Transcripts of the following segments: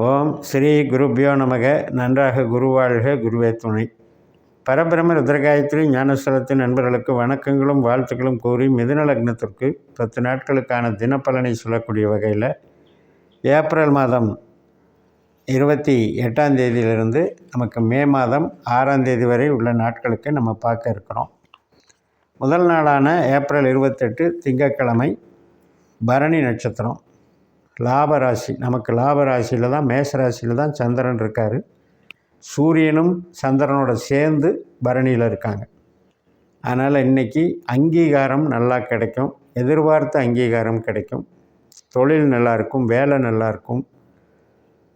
ஓம் ஸ்ரீ குருபியோ நமக. நன்றாக குருவாழ்க, குருவே துணை. பரபிரம ருத்ரகாயத்ரி ஞானஸ்தலத்தின் நண்பர்களுக்கு வணக்கங்களும் வாழ்த்துக்களும் கூறி மிதுன லக்னத்திற்கு 10 நாட்களுக்கான தினப்பலனை சொல்லக்கூடிய வகையில் ஏப்ரல் மாதம் 28ஆம் தேதியிலிருந்து நமக்கு மே மாதம் 6ஆம் தேதி வரை உள்ள நாட்களுக்கு நம்ம பார்க்க இருக்கிறோம். முதல் நாளான ஏப்ரல் 28 திங்கட்கிழமை, பரணி நட்சத்திரம், லாபராசி. நமக்கு லாபராசியில் தான், மேசராசியில் தான் சந்திரன் இருக்கார். சூரியனும் சந்திரனோட சேர்ந்து பரணியில் இருக்காங்க. அதனால் இன்றைக்கி அங்கீகாரம் நல்லா கிடைக்கும், எதிர்பார்த்த அங்கீகாரம் கிடைக்கும், தொழில் நல்லாயிருக்கும், வேலை நல்லாயிருக்கும்,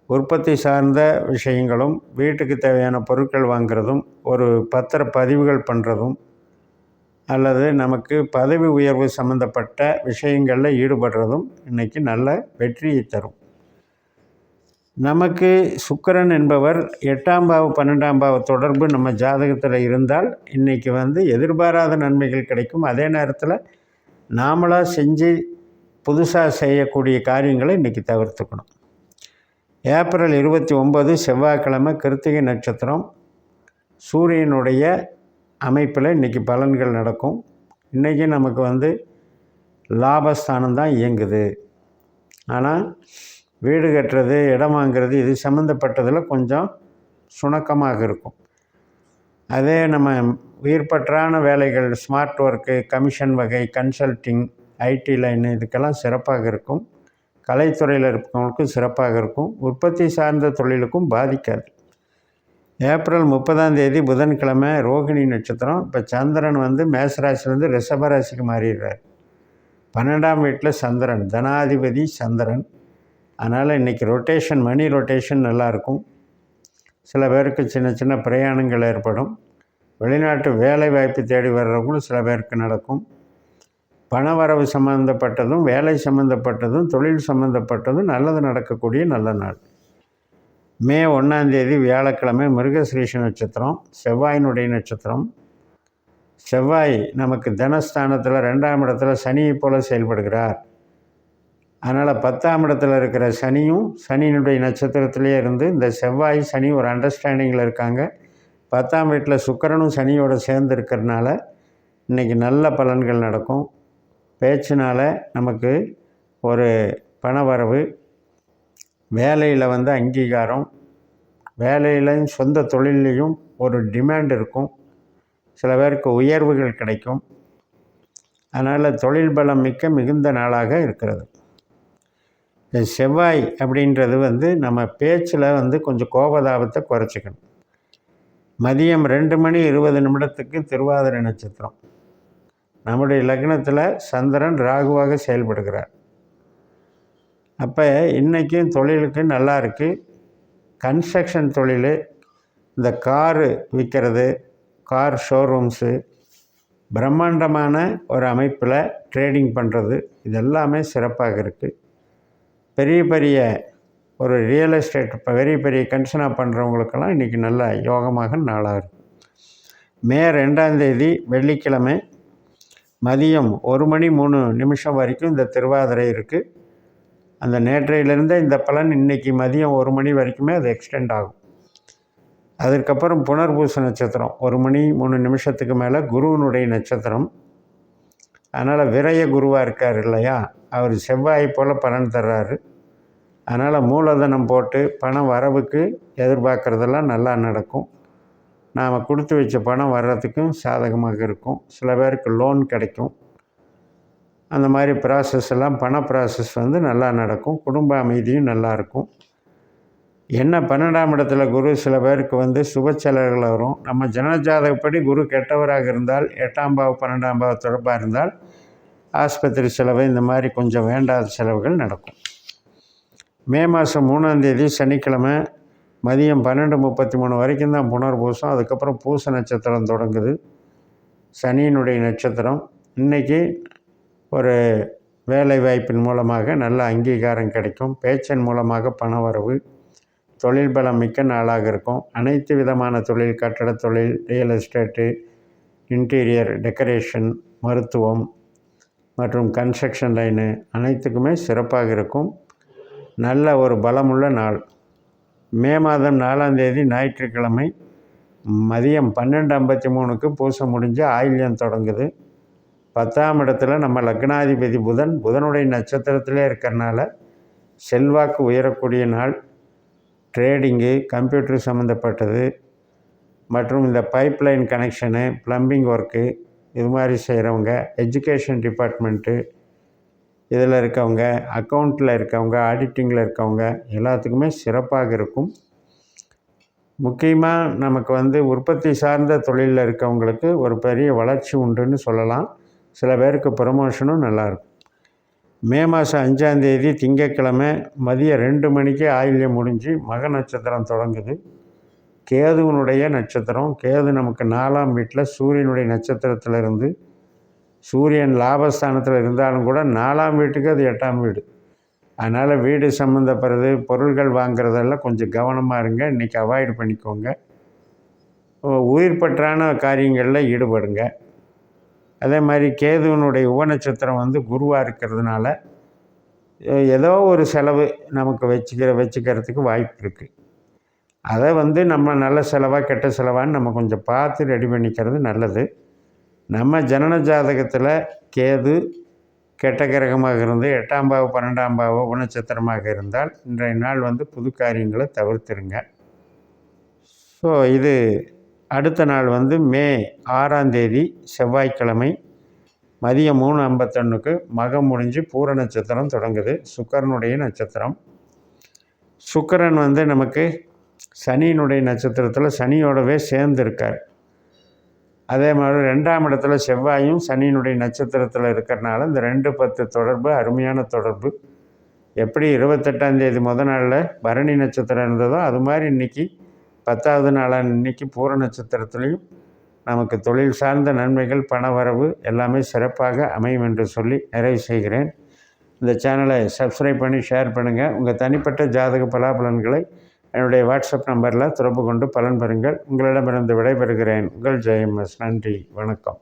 உற்பத்தி சார்ந்த விஷயங்களும், வீட்டுக்கு தேவையான பொருட்கள் வாங்கிறதும், ஒரு பத்திர பதிவுகள் பண்ணுறதும், அல்லது நமக்கு பதவி உயர்வு சம்மந்தப்பட்ட விஷயங்களில் ஈடுபடுறதும் இன்றைக்கி நல்ல வெற்றியை தரும். நமக்கு சுக்கிரன் என்பவர் 8ஆம் பாவ 12ஆம் பாவ தொடர்பு நம்ம ஜாதகத்தில் இருந்தால் இன்றைக்கி எதிர்பாராத நன்மைகள் கிடைக்கும். அதே நேரத்தில் நாமளாக செஞ்சு புதுசாக செய்யக்கூடிய காரியங்களை இன்றைக்கி தவிர்த்துக்கணும். ஏப்ரல் 29 செவ்வாய்க்கிழமை, கிருத்திகை நட்சத்திரம், சூரியனுடைய அமைப்பில் இன்றைக்கி பலன்கள் நடக்கும். இன்றைக்கி நமக்கு லாபஸ்தானம் தான் இயங்குது. ஆனால் வீடு கட்டுறது, இடம் வாங்கிறது, இது சம்மந்தப்பட்டதில் கொஞ்சம் சுணக்கமாக இருக்கும். அதே நம்ம உயிர்பற்றான வேலைகள், ஸ்மார்ட் ஒர்க்கு, கமிஷன் வகை, கன்சல்டிங், ஐடி லைன், இதுக்கெல்லாம் சிறப்பாக இருக்கும். கலைத்துறையில் இருக்கிறவங்களுக்கும் சிறப்பாக இருக்கும். உற்பத்தி சார்ந்த தொழிலுக்கும் பாதிக்காது. ஏப்ரல் 30ஆம் தேதி புதன்கிழமை, ரோகிணி நட்சத்திரம். இப்போ சந்திரன் மேசராசிலேருந்து ரிஷபராசிக்கு மாறிடுறார். 12ஆம் வீட்டில் சந்திரன், தனாதிபதி சந்திரன். அதனால் இன்றைக்கி ரொட்டேஷன், மணி ரொட்டேஷன் நல்லாயிருக்கும். சில பேருக்கு சின்ன சின்ன பிரயாணங்கள் ஏற்படும். வெளிநாட்டு வேலை வாய்ப்பு தேடி வர்றவங்களும் சில பேருக்கு நடக்கும். பணவரவு சம்மந்தப்பட்டதும், வேலை சம்மந்தப்பட்டதும், தொழில் சம்மந்தப்பட்டதும் நல்லது நடக்கக்கூடிய நல்ல நாள். மே 1ஆம் தேதி வியாழக்கிழமை, மிருகஸ்ரீஷ நட்சத்திரம், செவ்வாயினுடைய நட்சத்திரம். செவ்வாய் நமக்கு தனஸ்தானத்தில் 2ஆம் இடத்துல சனியை போல் செயல்படுகிறார். அதனால் 10ஆம் இடத்துல இருக்கிற சனியும் சனியினுடைய நட்சத்திரத்திலே இருந்து இந்த செவ்வாய் சனி ஒரு அண்டர்ஸ்டாண்டிங்கில் இருக்காங்க. 10ஆம் வீட்டில் சுக்கிரனும் சனியோடு சேர்ந்து இருக்கிறதுனால இன்றைக்கி நல்ல பலன்கள் நடக்கும். பேச்சினால் நமக்கு ஒரு பணவரவு, வேலையில் அங்கீகாரம், வேலையிலையும் சொந்த தொழிலையும் ஒரு டிமாண்ட் இருக்கும். சில பேருக்கு உயர்வுகள் கிடைக்கும். அதனால் தொழில் பலம் மிகுந்த நாளாக இருக்கிறது. இந்த செவ்வாய் அப்படின்றது நம்ம பேச்சில் கொஞ்சம் கோபதாபத்தை குறைச்சிக்கணும். மதியம் 2:20 திருவாதிரை நட்சத்திரம். நம்முடைய லக்னத்தில் சந்திரன் ராகுவாக செயல்படுகிறார். அப்போ இன்றைக்கும் தொழிலுக்கு நல்லா இருக்குது. கன்ஸ்ட்ரக்ஷன் தொழில், இந்த காரு விற்கிறது, கார் ஷோரூம்ஸு, பிரம்மாண்டமான ஒரு அமைப்பில் ட்ரேடிங் பண்ணுறது, இதெல்லாமே சிறப்பாக இருக்குது. பெரிய பெரிய ஒரு ரியல் எஸ்டேட், இப்போ பெரிய கன்சனாக பண்ணுறவங்களுக்கெல்லாம் இன்றைக்கி நல்ல யோகமாக நாளாக இருக்கும். மே 2ஆம் தேதி வெள்ளிக்கிழமை, மதியம் 1:03 வரைக்கும் இந்த திருவாதிரை இருக்குது. அந்த நேற்றையிலிருந்தே இந்த பலன் இன்றைக்கி மதியம் 1 மணி வரைக்குமே அது எக்ஸ்டெண்ட் ஆகும். அதற்கப்புறம் புனர்பூச நட்சத்திரம் 1:03 மேலே குருவினுடைய நட்சத்திரம். அதனால் விரய குருவாக இருக்கார் இல்லையா, அவர் செவ்வாய் போல் பலன் தர்றாரு. அதனால் மூலதனம் போட்டு பணம் வரவுக்கு எதிர்பார்க்குறதெல்லாம் நல்லா நடக்கும். நாம் கொடுத்து வச்ச பணம் வர்றதுக்கும் சாதகமாக இருக்கும். சில பேருக்கு லோன் கிடைக்கும். அந்த மாதிரி ப்ராசஸ் எல்லாம், பண ப்ராசஸ் நல்லா நடக்கும். குடும்ப அமைதியும் நல்லாயிருக்கும். என்ன 12ஆம் இடத்துல குரு சில பேருக்கு சுப செலவுகள் வரும். நம்ம ஜனஜாதகப்படி குரு கெட்டவராக இருந்தால், 8ஆம் பாவ 12ஆம் பாவ தொடர்பாக இருந்தால் ஆஸ்பத்திரி செலவு, இந்த மாதிரி கொஞ்சம் வேண்டாத செலவுகள் நடக்கும். மே மாதம் 3ஆம் தேதி சனிக்கிழமை, மதியம் 12:33 வரைக்கும் தான் புனர்பூசம். அதுக்கப்புறம் பூச நட்சத்திரம் தொடங்குது, சனியினுடைய நட்சத்திரம். இன்றைக்கி ஒரு வேலை வாய்ப்பின் மூலமாக நல்ல அங்கீகாரம் கிடைக்கும். பேச்சின் மூலமாக பணவரவு, தொழில் பலம் மிக்க நாளாக இருக்கும். அனைத்து விதமான தொழில், கட்டட தொழில், ரியல் எஸ்டேட்டு, இன்டீரியர் டெக்கரேஷன், மருத்துவம் மற்றும் கன்ஸ்ட்ரக்ஷன் லைனு அனைத்துக்குமே சிறப்பாக இருக்கும். நல்ல ஒரு பலமுள்ள நாள். மே மாதம் 4ஆம் தேதி ஞாயிற்றுக்கிழமை மதியம் 12:53க்கு பூசம் முடிஞ்சு ஆயில்யம் தொடங்குது. 10ஆம் இடத்துல நம்ம லக்னாதிபதி புதனுடைய நட்சத்திரத்திலே இருக்கிறனால செல்வாக்கு உயரக்கூடிய நாள். ட்ரேடிங்கு, கம்ப்யூட்டர் சம்மந்தப்பட்டது மற்றும் இந்த பைப்லைன் கனெக்ஷனு, ப்ளம்பிங் ஒர்க்கு இது மாதிரி செய்கிறவங்க, எஜுகேஷன் டிபார்ட்மெண்ட்டு இதில் இருக்கவங்க, அக்கௌண்ட்டில் இருக்கவங்க, ஆடிட்டிங்கில் இருக்கவங்க எல்லாத்துக்குமே சிறப்பாக இருக்கும். முக்கியமாக நமக்கு உற்பத்தி சார்ந்த தொழிலில் இருக்கவங்களுக்கு ஒரு பெரிய வளர்ச்சி உண்டுன்னு சொல்லலாம். சில பேருக்கு ப்ரமோஷனும் நல்லாயிருக்கும். மே மாதம் 5ஆம் தேதி திங்கட்கிழமை மதியம் 2 மணிக்கு ஆயில்யம் முடிஞ்சு மக நட்சத்திரம் தொடங்குது. கேதுவனுடைய நட்சத்திரம். கேது நமக்கு 4ஆம் வீட்டில் சூரியனுடைய நட்சத்திரத்தில் இருந்து, சூரியன் லாபஸ்தானத்தில் இருந்தாலும் கூட 4ஆம் வீட்டுக்கு அது 8ஆம் வீடு. அதனால் வீடு சம்மந்தப்படுறது, பொருள்கள் வாங்கிறதெல்லாம் கொஞ்சம் கவனமாக இருங்க. இன்றைக்கி அவாய்டு பண்ணிக்கோங்க. உயிர்பற்றான காரியங்களில் ஈடுபடுங்க. அதே மாதிரி கேதுவனுடைய உபநட்சத்திரம் குருவாக இருக்கிறதுனால ஏதோ ஒரு செலவு நமக்கு வச்சுக்கிறதுக்கு வாய்ப்பு இருக்குது. அதை நம்ம நல்ல செலவாக கெட்ட செலவான்னு நம்ம கொஞ்சம் பார்த்து ரெடி பண்ணிக்கிறது நல்லது. நம்ம ஜனன ஜாதகத்தில் கேது கெட்ட கிரகமாக இருந்து 8ஆம் பாவம் 12ஆம் பாவம் உபநட்சத்திரமாக இருந்தால் இன்றைய நாள் புது காரியங்களை தவிர்த்துருங்க. ஸோ இது அடுத்த நாள் மே 6ஆம் தேதி செவ்வாய்க்கிழமை மதியம் 3:51க்கு மகம் முடிஞ்சு பூர நட்சத்திரம் தொடங்குது. சுக்கிரனுடைய நட்சத்திரம். சுக்கிரன் நமக்கு சனியினுடைய நட்சத்திரத்தில் சனியோடவே சேர்ந்து இருக்கார். அதே மாதிரி 2ஆம் இடத்துல செவ்வாயும் சனியினுடைய நட்சத்திரத்தில் இருக்கிறனால இந்த 2-10 தொடர்பு அருமையான தொடர்பு. எப்படி 28ஆம் தேதி நாளில் பரணி நட்சத்திரம் இருந்ததோ அது மாதிரி இன்றைக்கி 10ஆவது நாளான இன்றைக்கி பூர நட்சத்திரத்துலேயும் நமக்கு தொழில் சார்ந்த நன்மைகள், பணவரவு எல்லாமே சிறப்பாக அமையும் என்று சொல்லி நிறைவு செய்கிறேன். இந்த சேனலை சப்ஸ்கிரைப் பண்ணி ஷேர் பண்ணுங்கள். உங்கள் தனிப்பட்ட ஜாதக பலாபலன்களை என்னுடைய வாட்ஸ்அப் நம்பரில் தொடர்பு கொண்டு பலன் பெறுங்கள். உங்களிடமிருந்து விடைபெறுகிறேன். உங்கள் ஜெயம்எஸ். நன்றி, வணக்கம்.